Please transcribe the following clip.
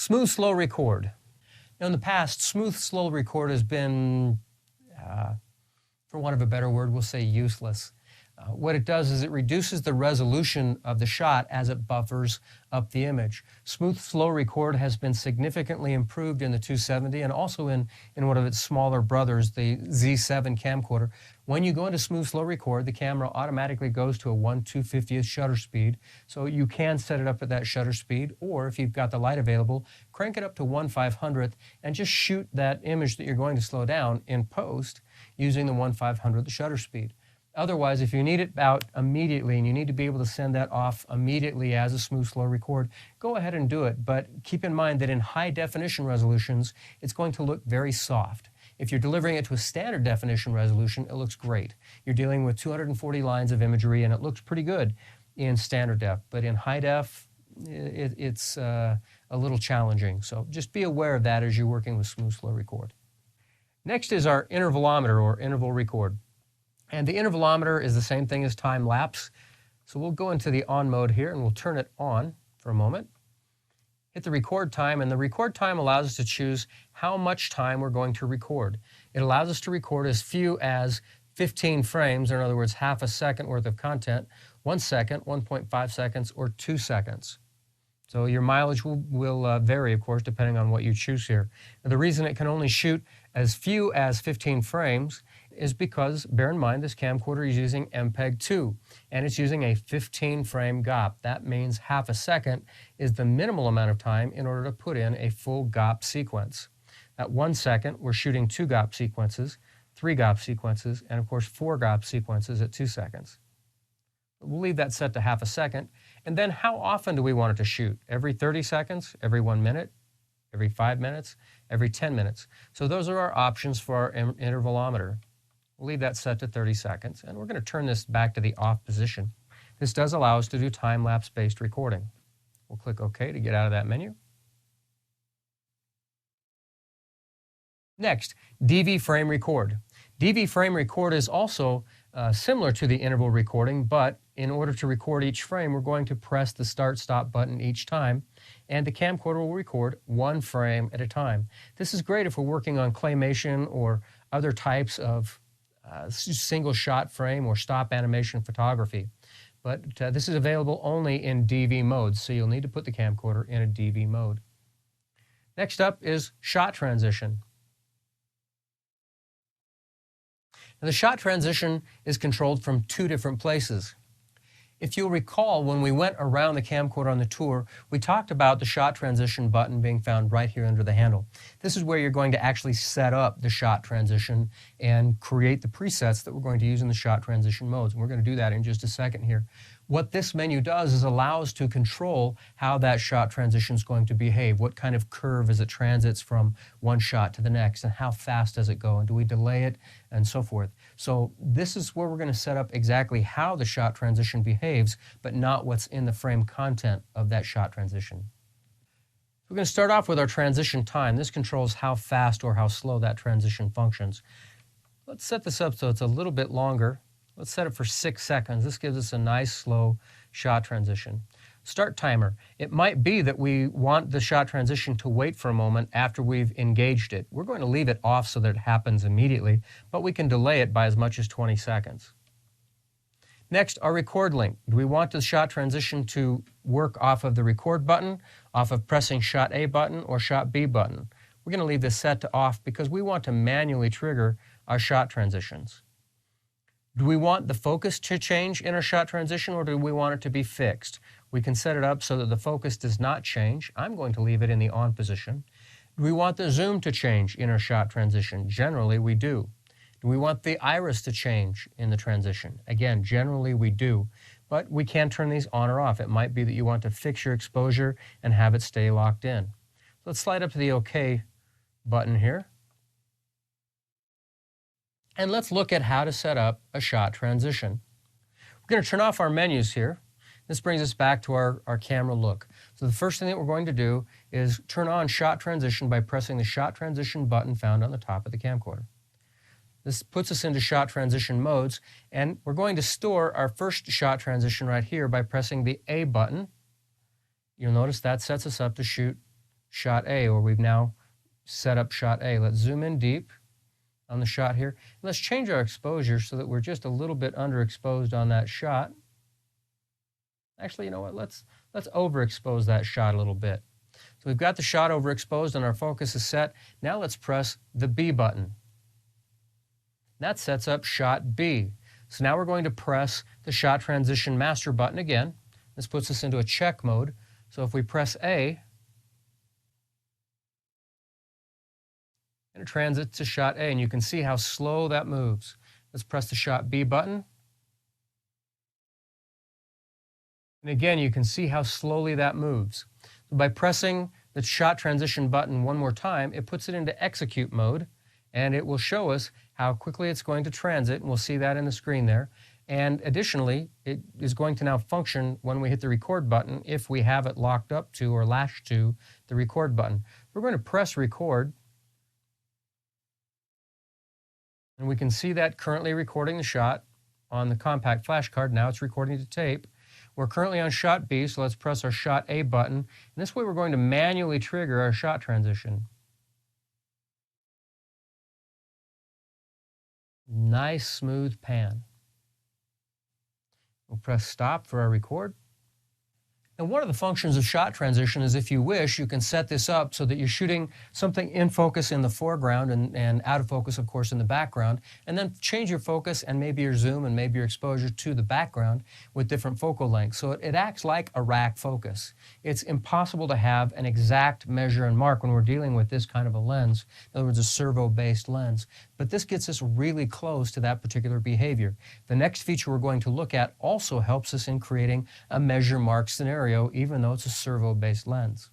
Smooth slow record. Now in the past, smooth slow record has been, for want of a better word, we'll say useless. What it does is it reduces the resolution of the shot as it buffers up the image. Smooth slow record has been significantly improved in the 270 and also in one of its smaller brothers, the Z7 camcorder. When you go into smooth slow record, the camera automatically goes to a 1/250th shutter speed. So you can set it up at that shutter speed, or if you've got the light available, crank it up to 1/500th and just shoot that image that you're going to slow down in post using the 1/500th shutter speed. Otherwise, if you need it out immediately and you need to be able to send that off immediately as a smooth slow record, go ahead and do it. But keep in mind that in high definition resolutions, it's going to look very soft. If you're delivering it to a standard definition resolution, it looks great. You're dealing with 240 lines of imagery and it looks pretty good in standard def. But in high def, it's a little challenging. So just be aware of that as you're working with smooth slow record. Next is our intervalometer or interval record. And the intervalometer is the same thing as time lapse. So we'll go into the on mode here and we'll turn it on for a moment. Hit the record time, and the record time allows us to choose how much time we're going to record. It allows us to record as few as 15 frames, or in other words, half a second worth of content, 1 second, 1.5 seconds, or 2 seconds. So your mileage will vary, of course, depending on what you choose here. Now, the reason it can only shoot as few as 15 frames is because, bear in mind, this camcorder is using MPEG-2, and it's using a 15-frame GOP. That means half a second is the minimal amount of time in order to put in a full GOP sequence. At 1 second, we're shooting 2 GOP sequences, 3 GOP sequences, and of course 4 GOP sequences at 2 seconds. We'll leave that set to half a second. And then how often do we want it to shoot? Every 30 seconds, every 1 minute, every 5 minutes, every 10 minutes. So those are our options for our intervalometer. We'll leave that set to 30 seconds, and we're going to turn this back to the off position. This does allow us to do time-lapse based recording. We'll click OK to get out of that menu. Next, DV frame record. DV frame record is also similar to the interval recording, but in order to record each frame, we're going to press the start-stop button each time, and the camcorder will record 1 frame at a time. This is great if we're working on claymation or other types of single shot frame or stop animation photography. But this is available only in DV modes, so you'll need to put the camcorder in a DV mode. Next up is shot transition. Now, the shot transition is controlled from 2 different places. If you'll recall, when we went around the camcorder on the tour, we talked about the shot transition button being found right here under the handle. This is where you're going to actually set up the shot transition and create the presets that we're going to use in the shot transition modes. And we're going to do that in just a second here. What this menu does is allow us to control how that shot transition is going to behave, what kind of curve as it transits from one shot to the next, and how fast does it go, and do we delay it, and so forth. So this is where we're going to set up exactly how the shot transition behaves, but not what's in the frame content of that shot transition. We're going to start off with our transition time. This controls how fast or how slow that transition functions. Let's set this up so it's a little bit longer. Let's set it for 6 seconds. This gives us a nice slow shot transition. Start timer. It might be that we want the shot transition to wait for a moment after we've engaged it. We're going to leave it off so that it happens immediately, but we can delay it by as much as 20 seconds. Next, our record link. Do we want the shot transition to work off of the record button, off of pressing shot A button or shot B button? We're going to leave this set to off because we want to manually trigger our shot transitions. Do we want the focus to change in our shot transition, or do we want it to be fixed? We can set it up so that the focus does not change. I'm going to leave it in the on position. Do we want the zoom to change in our shot transition? Generally, we do. Do we want the iris to change in the transition? Again, generally we do, but we can turn these on or off. It might be that you want to fix your exposure and have it stay locked in. Let's slide up to the OK button here. And let's look at how to set up a shot transition. We're going to turn off our menus here. This brings us back to our camera look. So the first thing that we're going to do is turn on shot transition by pressing the shot transition button found on the top of the camcorder. This puts us into shot transition modes, and we're going to store our first shot transition right here by pressing the A button. You'll notice that sets us up to shoot shot A, or we've now set up shot A. Let's zoom in deep on the shot here. Let's change our exposure so that we're just a little bit underexposed on that shot. Actually, you know what? Let's overexpose that shot a little bit. So we've got the shot overexposed and our focus is set. Now let's press the B button. That sets up shot B. So now we're going to press the shot transition master button again. This puts us into a check mode. So if we press A, and it transits to shot A, and you can see how slow that moves. Let's press the shot B button. And again, you can see how slowly that moves. So by pressing the shot transition button one more time, it puts it into execute mode, and it will show us how quickly it's going to transit, and we'll see that in the screen there. And additionally, it is going to now function when we hit the record button if we have it locked up to or lashed to the record button. We're going to press record, and we can see that currently recording the shot on the compact flash card. Now it's recording to tape. We're currently on shot B, so let's press our shot A button. And this way we're going to manually trigger our shot transition. Nice smooth pan. We'll press stop for our record. And one of the functions of shot transition is, if you wish, you can set this up so that you're shooting something in focus in the foreground and out of focus, of course, in the background, and then change your focus and maybe your zoom and maybe your exposure to the background with different focal lengths. So it acts like a rack focus. It's impossible to have an exact measure and mark when we're dealing with this kind of a lens. In other words, a servo-based lens. But this gets us really close to that particular behavior. The next feature we're going to look at also helps us in creating a measure mark scenario, even though it's a servo-based lens.